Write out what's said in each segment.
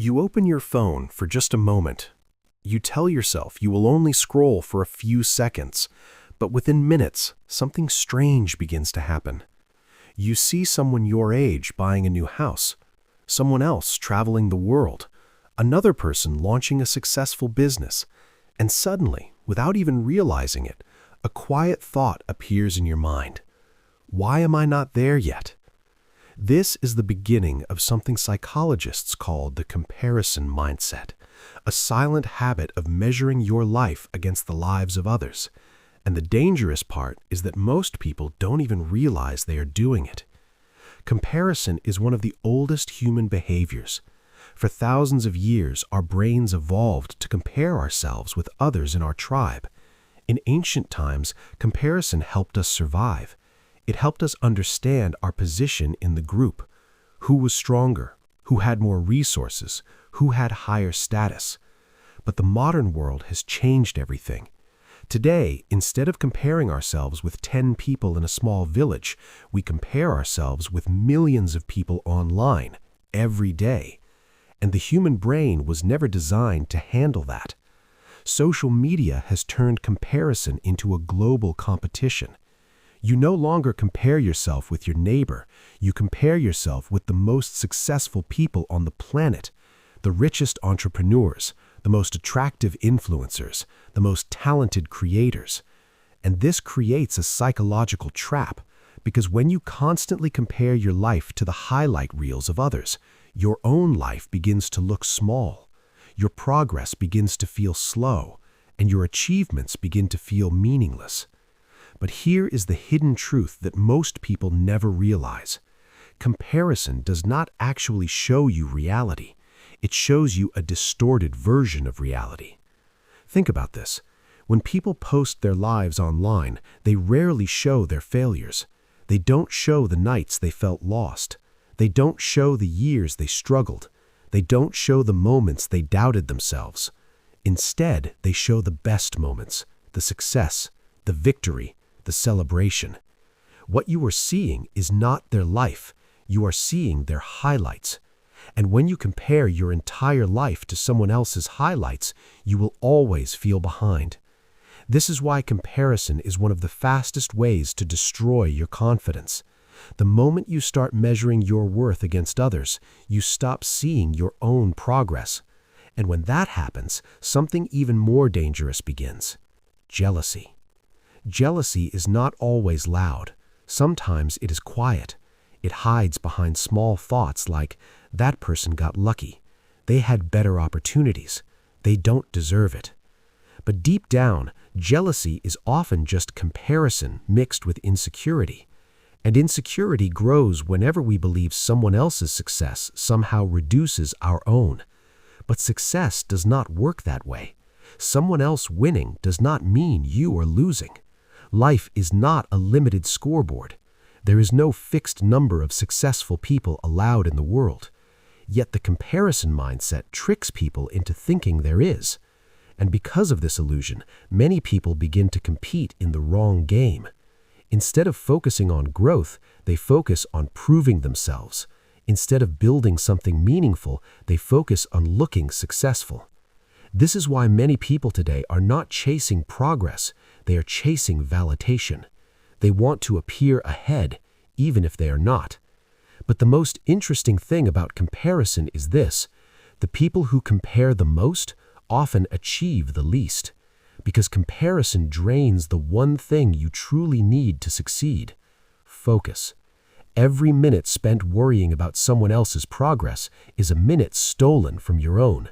You open your phone for just a moment. You tell yourself you will only scroll for a few seconds, but within minutes, something strange begins to happen. You see someone your age buying a new house, someone else traveling the world, another person launching a successful business, and suddenly, without even realizing it, a quiet thought appears in your mind. Why am I not there yet? This is the beginning of something psychologists call the comparison mindset, a silent habit of measuring your life against the lives of others. And the dangerous part is that most people don't even realize they are doing it. Comparison is one of the oldest human behaviors. For thousands of years, our brains evolved to compare ourselves with others in our tribe. In ancient times, comparison helped us survive. It helped us understand our position in the group. Who was stronger? Who had more resources? Who had higher status? But the modern world has changed everything. Today, instead of comparing ourselves with 10 people in a small village, we compare ourselves with millions of people online every day. And the human brain was never designed to handle that. Social media has turned comparison into a global competition. You no longer compare yourself with your neighbor. You compare yourself with the most successful people on the planet, the richest entrepreneurs, the most attractive influencers, the most talented creators. And this creates a psychological trap, because when you constantly compare your life to the highlight reels of others, your own life begins to look small. Your progress begins to feel slow, and your achievements begin to feel meaningless. But here is the hidden truth that most people never realize. Comparison does not actually show you reality. It shows you a distorted version of reality. Think about this. When people post their lives online, they rarely show their failures. They don't show the nights they felt lost. They don't show the years they struggled. They don't show the moments they doubted themselves. Instead, they show the best moments, the success, the victory, the celebration. What you are seeing is not their life. You are seeing their highlights. And when you compare your entire life to someone else's highlights, you will always feel behind. This is why comparison is one of the fastest ways to destroy your confidence. The moment you start measuring your worth against others, you stop seeing your own progress. And when that happens, something even more dangerous begins: jealousy. Jealousy is not always loud. Sometimes it is quiet. It hides behind small thoughts like, that person got lucky. They had better opportunities. They don't deserve it. But deep down, jealousy is often just comparison mixed with insecurity. And insecurity grows whenever we believe someone else's success somehow reduces our own. But success does not work that way. Someone else winning does not mean you are losing. Life is not a limited scoreboard. There is no fixed number of successful people allowed in the world. Yet the comparison mindset tricks people into thinking there is. And because of this illusion, many people begin to compete in the wrong game. Instead of focusing on growth, they focus on proving themselves. Instead of building something meaningful, they focus on looking successful. This is why many people today are not chasing progress. They are chasing validation. They want to appear ahead, even if they are not. But the most interesting thing about comparison is this: the people who compare the most often achieve the least, because comparison drains the one thing you truly need to succeed: focus. Every minute spent worrying about someone else's progress is a minute stolen from your own.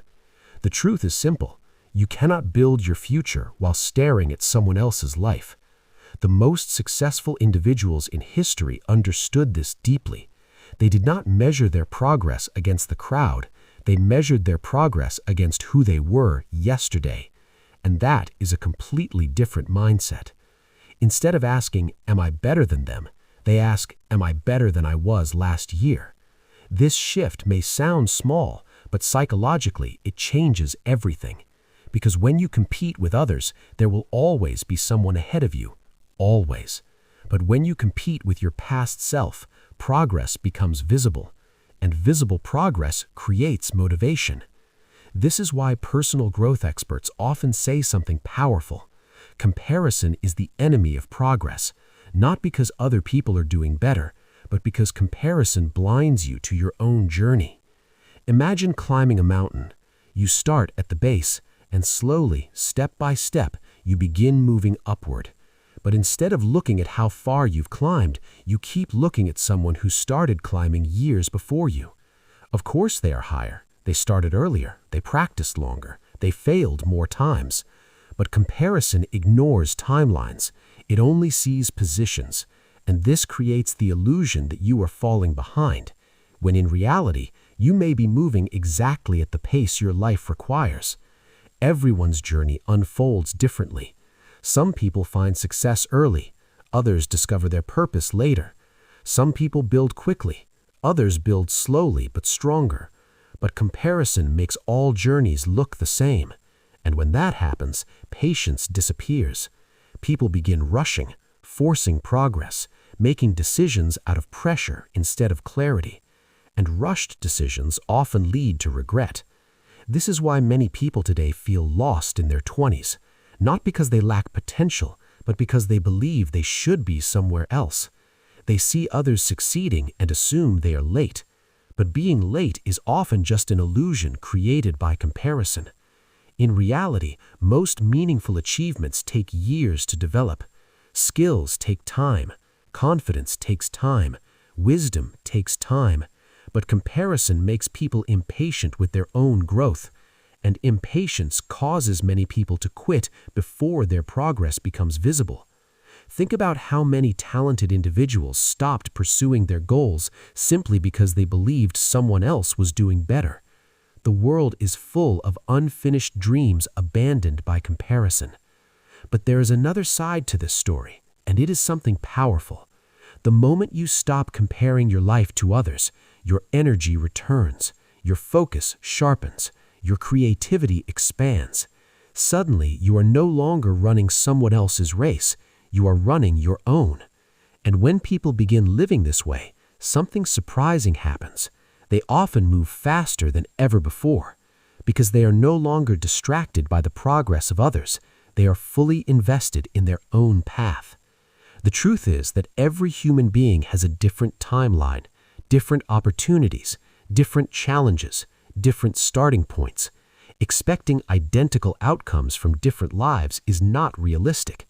The truth is simple. You cannot build your future while staring at someone else's life. The most successful individuals in history understood this deeply. They did not measure their progress against the crowd. They measured their progress against who they were yesterday. And that is a completely different mindset. Instead of asking, "Am I better than them?" they ask, "Am I better than I was last year?" This shift may sound small, but psychologically it changes everything. Because when you compete with others, there will always be someone ahead of you. Always. But when you compete with your past self, progress becomes visible. and visible progress creates motivation. This is why personal growth experts often say something powerful. Comparison is the enemy of progress, not because other people are doing better, but because comparison blinds you to your own journey. Imagine climbing a mountain. You start at the base, and slowly, step by step, you begin moving upward. But instead of looking at how far you've climbed, you keep looking at someone who started climbing years before you. Of course they are higher. They started earlier. They practiced longer. They failed more times. But comparison ignores timelines. It only sees positions, and this creates the illusion that you are falling behind, when in reality, you may be moving exactly at the pace your life requires. Everyone's journey unfolds differently. Some people find success early. Others discover their purpose later. Some people build quickly. Others build slowly but stronger. But comparison makes all journeys look the same. And when that happens, patience disappears. People begin rushing, forcing progress, making decisions out of pressure instead of clarity. And rushed decisions often lead to regret. This is why many people today feel lost in their 20s, not because they lack potential, but because they believe they should be somewhere else. They see others succeeding and assume they are late. But being late is often just an illusion created by comparison. In reality, most meaningful achievements take years to develop. Skills take time. Confidence takes time. Wisdom takes time. But comparison makes people impatient with their own growth, and impatience causes many people to quit before their progress becomes visible. Think about how many talented individuals stopped pursuing their goals simply because they believed someone else was doing better. The world is full of unfinished dreams abandoned by comparison. But there is another side to this story, and it is something powerful. The moment you stop comparing your life to others, your energy returns, your focus sharpens, your creativity expands. Suddenly, you are no longer running someone else's race, you are running your own. And when people begin living this way, something surprising happens. They often move faster than ever before, because they are no longer distracted by the progress of others. They are fully invested in their own path. The truth is that every human being has a different timeline, different opportunities, different challenges, different starting points. Expecting identical outcomes from different lives is not realistic.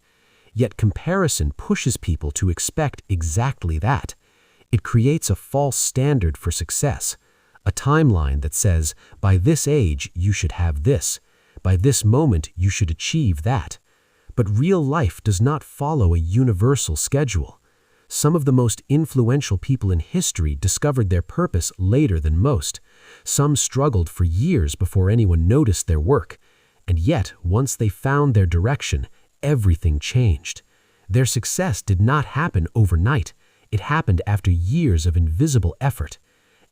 Yet comparison pushes people to expect exactly that. It creates a false standard for success, a timeline that says, by this age you should have this, by this moment you should achieve that. But real life does not follow a universal schedule. Some of the most influential people in history discovered their purpose later than most. Some struggled for years before anyone noticed their work. And yet, once they found their direction, everything changed. Their success did not happen overnight. It happened after years of invisible effort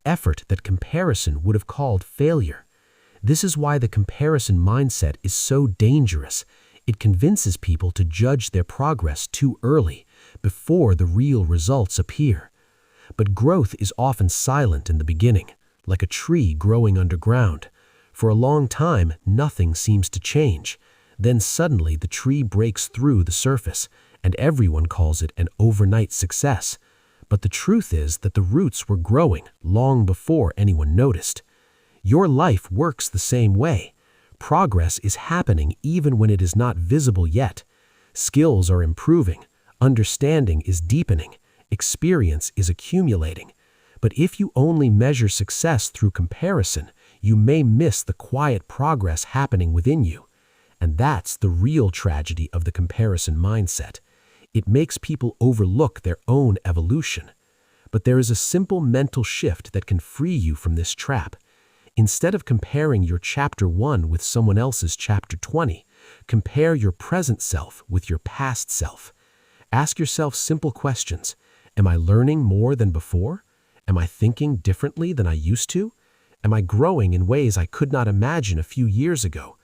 that comparison would have called failure. This is why the comparison mindset is so dangerous. It convinces people to judge their progress too early, before the real results appear. But growth is often silent in the beginning, like a tree growing underground. For a long time, nothing seems to change. Then suddenly the tree breaks through the surface, and everyone calls it an overnight success. But the truth is that the roots were growing long before anyone noticed. Your life works the same way. Progress is happening even when it is not visible yet. Skills are improving. Understanding is deepening. Experience is accumulating. But if you only measure success through comparison, you may miss the quiet progress happening within you. And that's the real tragedy of the comparison mindset. It makes people overlook their own evolution. But there is a simple mental shift that can free you from this trap. Instead of comparing your chapter 1 with someone else's chapter 20, compare your present self with your past self. Ask yourself simple questions. Am I learning more than before? Am I thinking differently than I used to? Am I growing in ways I could not imagine a few years ago?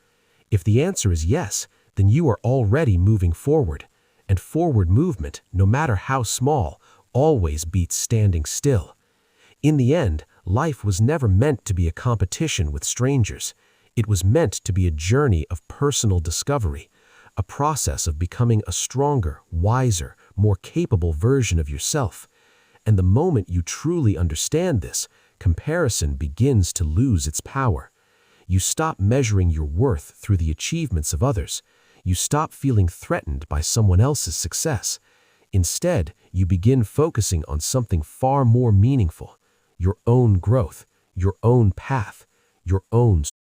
If the answer is yes, then you are already moving forward. And forward movement, no matter how small, always beats standing still. In the end, Life was never meant to be a competition with strangers. It was meant to be a journey of personal discovery, a process of becoming a stronger, wiser, more capable version of yourself. And the moment you truly understand this, comparison begins to lose its power. You stop measuring your worth through the achievements of others. You stop feeling threatened by someone else's success. Instead, you begin focusing on something far more meaningful: your own growth, your own path, your own